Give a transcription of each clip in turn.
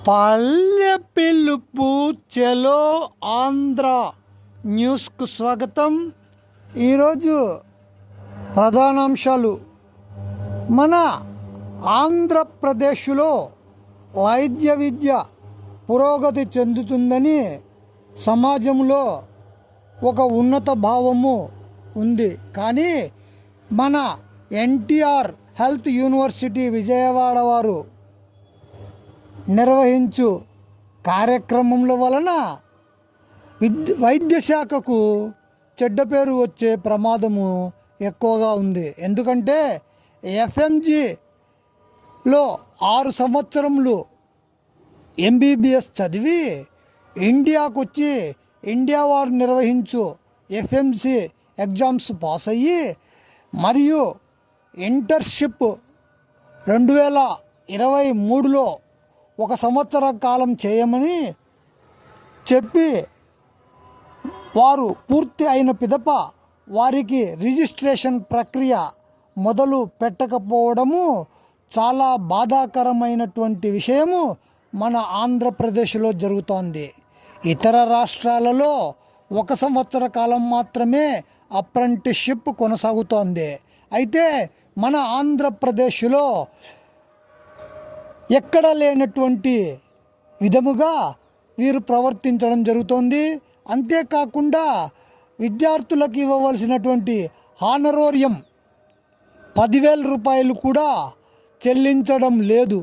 పల్లె పిలుపు చెలో ఆంధ్ర న్యూస్కు స్వాగతం. ఈరోజు ప్రధానాంశాలు. మన ఆంధ్రప్రదేశ్లో వైద్య విద్య పురోగతి చెందుతుందని సమాజంలో ఒక ఉన్నత భావము ఉంది. కానీ మన ఎన్టీఆర్ హెల్త్ యూనివర్సిటీ విజయవాడ వారు నిర్వహించు కార్యక్రమంల వలన వైద్య శాఖకు చెడ్డ పేరు వచ్చే ప్రమాదము ఎక్కువగా ఉంది. ఎందుకంటే ఎఫ్ఎంజీలో 6 సంవత్సరములు ఎంబీబీఎస్ చదివి ఇండియాకు వచ్చి ఇండియా వారు నిర్వహించు ఎఫ్ఎంసి ఎగ్జామ్స్ పాస్ అయ్యి మరియు ఇంటర్న్షిప్ 2023లో 1 సంవత్సర కాలం చేయమని చెప్పి వారు పూర్తి అయిన పిదప వారికి రిజిస్ట్రేషన్ ప్రక్రియ మొదలు పెట్టకపోవడము చాలా బాధాకరమైనటువంటి విషయము మన ఆంధ్రప్రదేశ్లో జరుగుతోంది. ఇతర రాష్ట్రాలలో 1 సంవత్సర కాలం మాత్రమే అప్రెంటిస్షిప్ కొనసాగుతోంది. అయితే మన ఆంధ్రప్రదేశ్లో ఎక్కడ లేనటువంటి విధముగా వీరు ప్రవర్తించడం జరుగుతోంది. అంతేకాకుండా విద్యార్థులకు ఇవ్వవలసినటువంటి హానరోరియం 10,000 రూపాయలు కూడా చెల్లించడం లేదు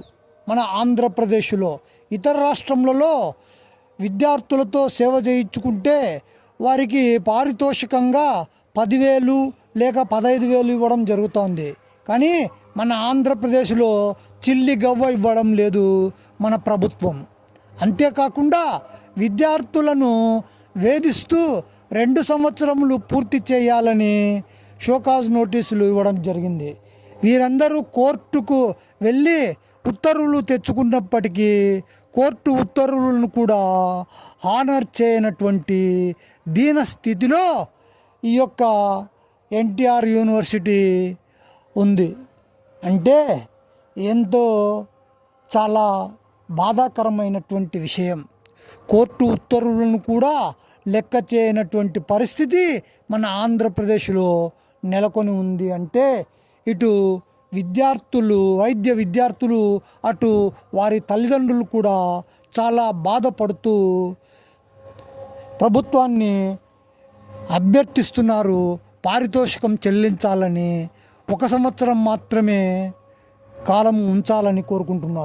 మన ఆంధ్రప్రదేశ్లో. ఇతర రాష్ట్రములలో విద్యార్థులతో సేవ చేయించుకుంటే వారికి పారితోషికంగా 10,000 లేక 15,000 ఇవ్వడం జరుగుతోంది. కానీ మన ఆంధ్రప్రదేశ్లో చిల్లి గవ్వ ఇవ్వడం లేదు మన ప్రభుత్వం. అంతేకాకుండా విద్యార్థులను వేధిస్తూ 2 సంవత్సరములు పూర్తి చేయాలని షోకాజ్ నోటీసులు ఇవ్వడం జరిగింది. వీరందరూ కోర్టుకు వెళ్ళి ఉత్తర్వులు తెచ్చుకున్నప్పటికీ కోర్టు ఉత్తర్వులను కూడా హానర్ చేయనటువంటి దీన స్థితిలో ఈ యొక్క ఎన్టీఆర్ యూనివర్సిటీ ఉంది. అంటే ఎంతో చాలా బాధాకరమైనటువంటి విషయం. కోర్టు ఉత్తర్వులను కూడా లెక్క చేయనటువంటి పరిస్థితి మన ఆంధ్రప్రదేశ్లో నెలకొని ఉంది. అంటే ఇటు విద్యార్థులు, వైద్య విద్యార్థులు, అటు వారి తల్లిదండ్రులు కూడా చాలా బాధపడుతూ ప్రభుత్వాన్ని అభ్యర్థిస్తున్నారు పారితోషికం చెల్లించాలని, 1 సంవత్సరం మాత్రమే కాలం ఉంచాలని కోరుకుంటున్నారు.